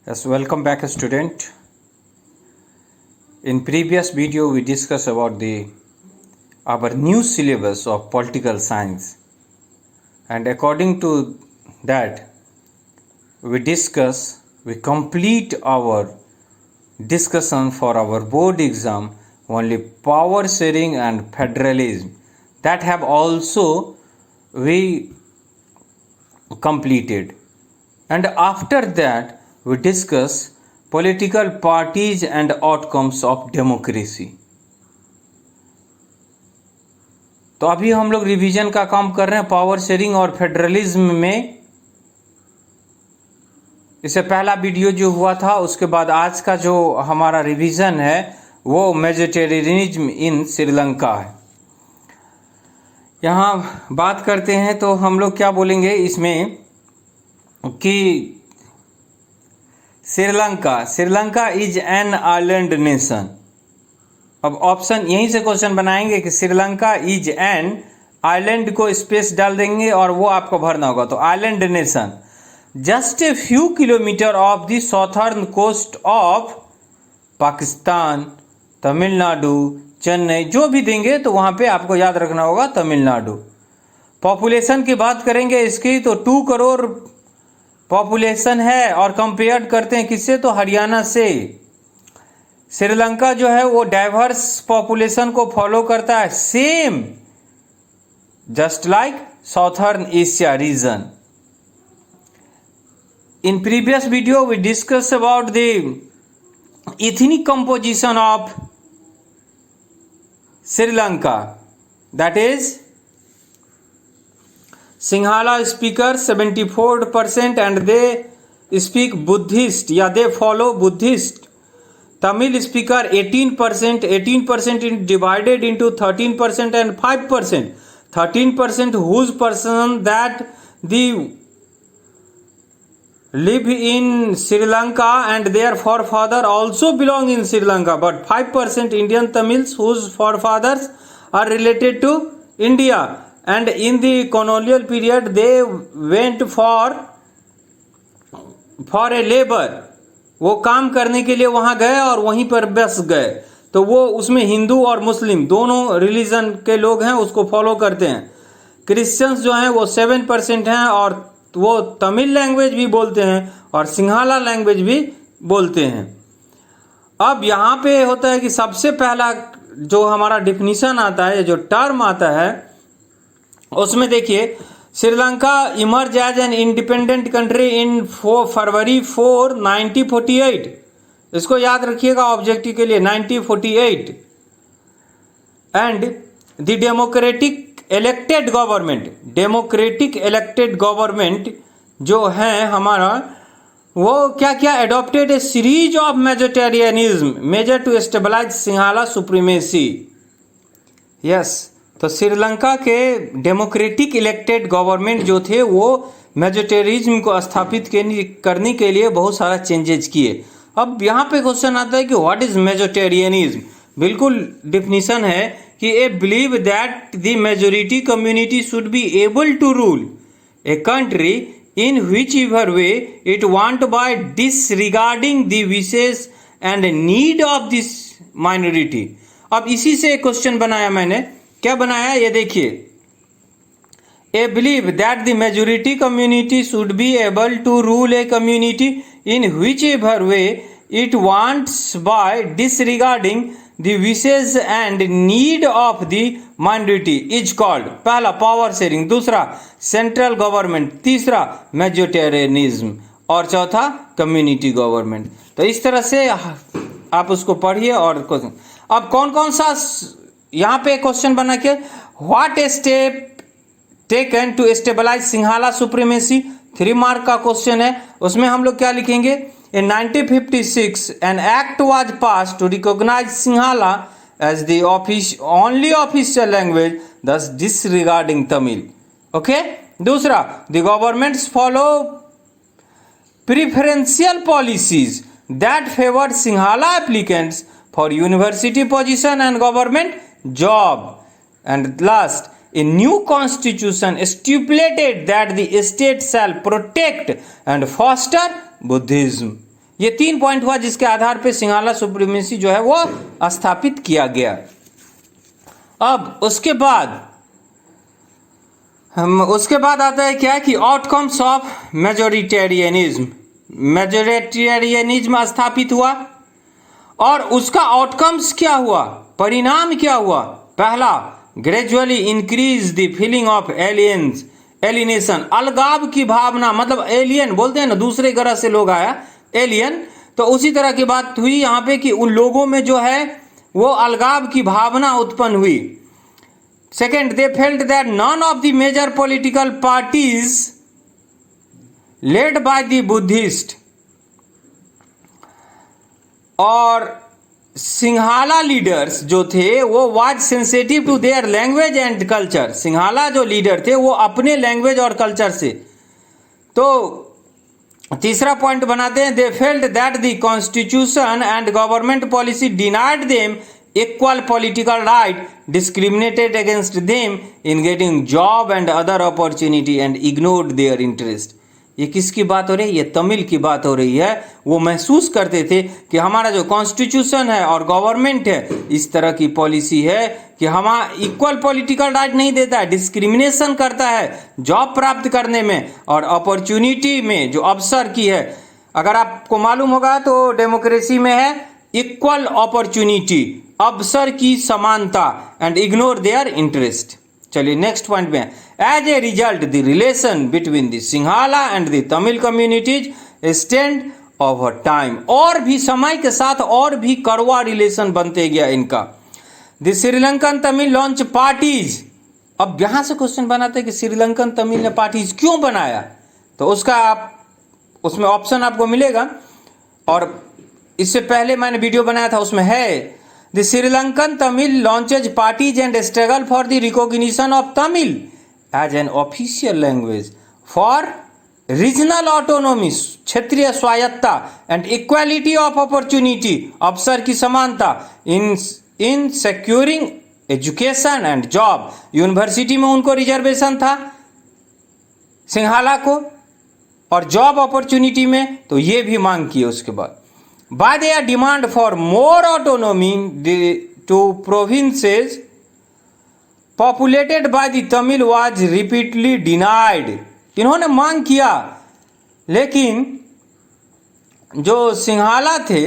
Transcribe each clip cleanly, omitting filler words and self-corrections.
Yes, welcome back, student. In previous video, we discussed about our new syllabus of political science, and according to that, we complete our discussion for our board exam only power sharing and federalism. That have also we completed, and after that we discuss political parties and outcomes of democracy. तो अभी हम लोग revision का काम कर रहे हैं power sharing और फेडरलिज्म में. इससे पहला वीडियो जो हुआ था उसके बाद आज का जो हमारा रिवीजन है वो मेजोरिटेरियनिज्म इन श्रीलंका है. यहाँ बात करते हैं तो हम लोग क्या बोलेंगे इसमें कि Sri Lanka is an island nation. अब ऑप्शन यहीं से क्वेश्चन बनाएंगे कि श्रीलंका इज एन आइलैंड को स्पेस डाल देंगे और वो आपको भरना होगा. तो island nation just a few kilometre off the southern coast of Pakistan, Tamil Nadu, Chennai, जो भी देंगे तो वहाँ पे आपको याद रखना होगा तमिलनाडु. पॉपुलेशन की बात करेंगे इसकी तो 2 करोड़ पॉपुलेशन है और कंपेयर करते हैं किससे तो हरियाणा से. श्रीलंका जो है वो डाइवर्स पॉपुलेशन को फॉलो करता है same just like southern Asia region. In previous video we discuss about the ethnic composition of Sri Lanka, that is Sinhala speaker 74% and they speak Buddhist या they follow Buddhist. Tamil speaker 18% is divided into 13% and 5%. 13% whose person that the live in Sri Lanka and their forefather also belong in Sri Lanka, but 5% Indian Tamils whose forefathers are related to India, and in the colonial period they went for a labor. वो काम करने के लिए वहाँ गए और वहीं पर बस गए. तो वो उसमें हिंदू और मुस्लिम दोनों रिलीजन के लोग हैं उसको फॉलो करते हैं. क्रिश्चियंस जो हैं वो 7% हैं और वो तमिल लैंग्वेज भी बोलते हैं और सिंहाला लैंग्वेज भी बोलते हैं. अब यहाँ पे होता है कि सबसे पहला जो हमारा डिफिनीशन आता है, जो टर्म आता है, उसमें देखिए Sri Lanka emerge as an independent country in February 4, 1948. इसको याद रखिएगा ऑब्जेक्टिव के लिए 1948. And the democratic elected government जो है हमारा वो क्या क्या adopted a series of majoritarianism major to stabilise Sinhala supremacy. Yes, तो श्रीलंका के डेमोक्रेटिक इलेक्टेड गवर्नमेंट जो थे वो मेजोरिटेरिज्म को स्थापित करने के लिए बहुत सारा चेंजेस किए. अब यहाँ पे क्वेश्चन आता है कि व्हाट इज मेजोरिटेरियनिज्म. बिल्कुल डिफिनीशन है कि a believe that the majority community should be able to rule a country in whichever way it want by disregarding the wishes and need of this minority. अब इसी से एक question बनाया मैंने. क्या बनाया ये देखिए. A believe that the majority community should be able to rule a community in whichever way it wants by disregarding the wishes and need of the minority is called. पहला power sharing, दूसरा central government, तीसरा majoritarianism और चौथा community government. तो इस तरह से आप उसको पढ़िए. और क्वेश्चन अब कौन कौन सा यहाँ पे क्वेश्चन बना के what step taken to stabilise Sinhala supremacy. 3 mark का क्वेश्चन है. उसमें हम लोग क्या लिखेंगे. In 1956, an act was passed to recognize Sinhala as the only official language, thus disregarding Tamil. Okay? दूसरा, the governments follow preferential policies that favored Sinhala applicants for university position and government job. And last, a new constitution stipulated that the state shall protect and foster Buddhism. ये 3 point हुआ जिसके आधार पे सिंहाला supremacy जो है वो स्थापित किया गया। अब उसके बाद आता है क्या कि आउटकम्स ऑफ मेजोरिटेरियनिज्म। मेजोरिटेरियनिज्म स्थापित हुआ और उसका आउटकम्स क्या हुआ, परिणाम क्या हुआ। पहला, gradually increase the feeling of alienation, अलगाव की भावना, मतलब एलियन बोलते हैं ना, दूसरे ग्रह से लोग आया, एलियन। तो उसी तरह की बात हुई यहाँ पे कि उन लोगों में जो है वो अलगाव की भावना उत्पन्न हुई। Second, they felt that none of the major political parties led by the Buddhist, और सिंहाला लीडर्स जो थे वो was sensitive to their language and culture. Sinhala जो लीडर थे वो अपने लैंग्वेज और कल्चर से। तो तीसरा पॉइंट बनाते हैं, दे felt that the constitution and government policy denied them equal political right, discriminated against them in getting job and other opportunity and ignored their interest. ये किसकी बात हो रही है? ये तमिल की बात हो रही है। वो महसूस करते थे कि हमारा जो कॉन्स्टिट्यूशन है और गवर्नमेंट है इस तरह की पॉलिसी है कि हमारा इक्वल पॉलिटिकल राइट नहीं देता है, डिस्क्रिमिनेशन करता है जॉब प्राप्त करने में और अपॉर्चुनिटी में जो अवसर की है। अगर आपको मालूम होगा तो डेमोक्रेसी में है इक्वल अपॉर्चुनिटी, अवसर की समानता, एंड इग्नोर देयर इंटरेस्ट। चलिए नेक्स्ट पॉइंट में, as a result the relation between the Sinhala and the Tamil communities stand over time, और भी समय के साथ और भी कड़वा रिलेशन बनते गया इनका। The Sri Lankan Tamil launch parties. अब यहां से क्वेश्चन बनाते हैं कि श्रीलंकन तमिल ने पार्टीज क्यों बनाया, तो उसका आप उसमें ऑप्शन आपको मिलेगा, और इससे पहले मैंने वीडियो बनाया था उसमें है, the Sri Lankan Tamil launches parties and struggle for the recognition of Tamil as an official language for regional autonomy, क्षेत्रीय स्वायत्ता, एंड इक्वालिटी ऑफ अपॉर्चुनिटी, अवसर की समानता, in securing education and job. University में उनको रिजर्वेशन था सिंहाला को, और जॉब अपॉर्चुनिटी में तो ये भी मांग की। उसके बाद by their demand for more autonomy to provinces populated by the Tamil was repeatedly denied। इन्होंने मांग किया लेकिन जो सिंहाला थे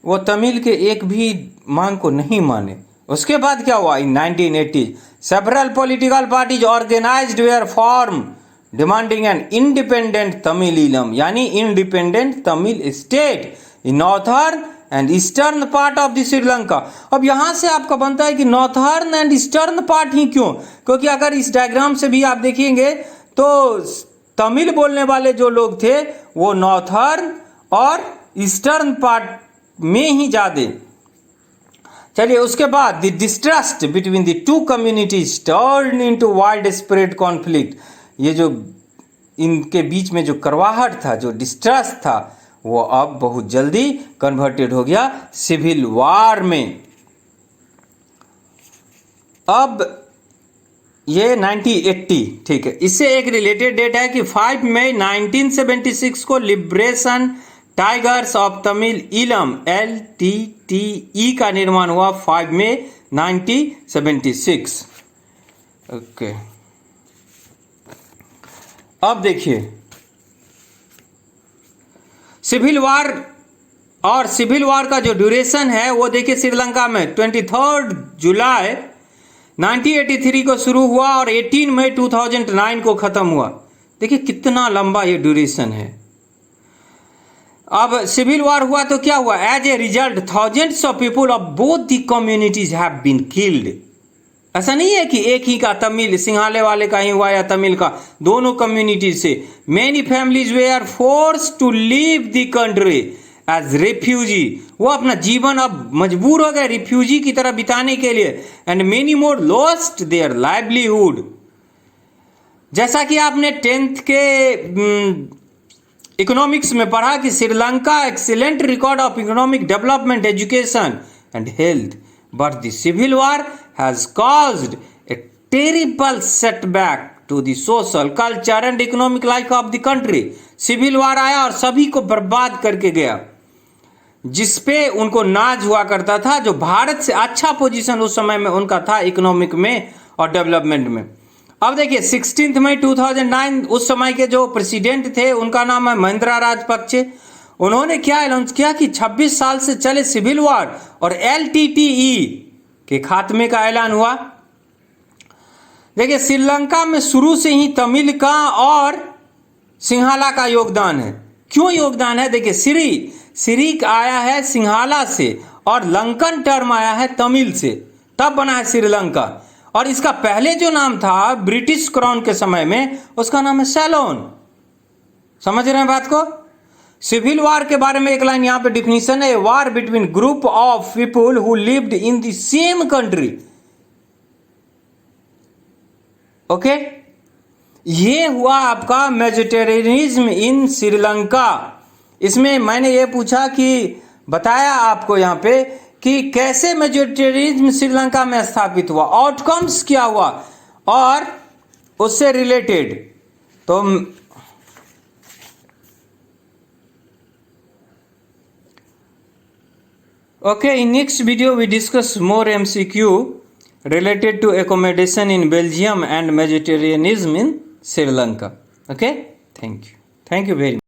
वो तमिल के एक भी मांग को नहीं माने। उसके बाद क्या हुआ, इन 1980 several political parties organized were formed demanding an independent Tamilism, यानी independent Tamil state in northern and eastern part of the Sri Lanka. अब यहां से आपका बनता है कि नॉर्थर्न एंड ईस्टर्न पार्ट ही क्यों, क्योंकि अगर इस डायग्राम से भी आप देखेंगे तो तमिल बोलने वाले जो लोग थे वो नॉर्थर्न और ईस्टर्न पार्ट में ही ज्यादा। चलिए उसके बाद the distrust between the two communities turn into wide spread conflict. ये जो इनके बीच में जो करवाहट था, जो डिस्ट्रस्ट था, वो अब बहुत जल्दी कन्वर्टेड हो गया सिविल वार में। अब ये 1980, ठीक है। इससे एक रिलेटेड डेट है कि 5 मई 1976 को लिबरेशन टाइगर्स ऑफ तमिल इलम LTTE का निर्माण हुआ 5 मई 1976। ओके, अब देखिए सिविल वार, और सिविल वार का जो ड्यूरेशन है वो देखिए श्रीलंका में 23 जुलाई 1983 को शुरू हुआ और 18 मई 2009 को खत्म हुआ। देखिए कितना लंबा ये ड्यूरेशन है। अब सिविल वार हुआ तो क्या हुआ, as a result thousands of people of both the communities have been killed. ऐसा नहीं है कि एक ही का, तमिल सिंहाले वाले का ही हुआ या तमिल का, दोनों कम्युनिटी से। Many families were forced to leave the country as refugee. वो अपना जीवन अब मजबूर हो गए रिफ्यूजी की तरह बिताने के लिए। And many more lost their livelihood. जैसा कि आपने 10th के इकोनॉमिक्स में पढ़ा कि Sri Lanka excellent record of economic development, education and health, but the civil war has caused a terrible setback to the social culture and economic life of the country. Civil war आया और सभी को बर्बाद करके गया, जिसपे उनको नाज हुआ करता था, जो भारत से अच्छा पोजीशन उस समय में उनका था इकोनॉमिक में और डेवलपमेंट में। अब देखिए 16 मई 2009 उस समय के जो प्रेसिडेंट थे उनका नाम है महिंद्रा राजपक्षे। उन्होंने क्या अनाउंस किया कि 26 साल से चले सिविल वार और LTTE के खात्मे का ऐलान हुआ। देखिए श्रीलंका में शुरू से ही तमिल का और सिंहाला का योगदान है। क्यों योगदान है? देखिए श्री आया है सिंहाला से और लंकन टर्म आया है तमिल से, तब बना है श्रीलंका। और इसका पहले जो नाम था ब्रिटिश क्राउन के समय में, उसका नाम है सैलोन। समझ रहे हैं बात को? सिविल वार के बारे में एक लाइन यहां पे डिफिनीशन है, war between group of people who lived in the same country. Okay, ये हुआ आपका मेजिटेरियनिज्म इन श्रीलंका। इसमें मैंने ये पूछा कि बताया आपको यहां पे कि कैसे मेजिटेरियनिज्म श्रीलंका में स्थापित हुआ, आउटकम्स क्या हुआ और उससे रिलेटेड। तो okay, in next video we discuss more MCQ related to accommodation in Belgium and Mediterraneanism in Sri Lanka. Okay, thank you very much.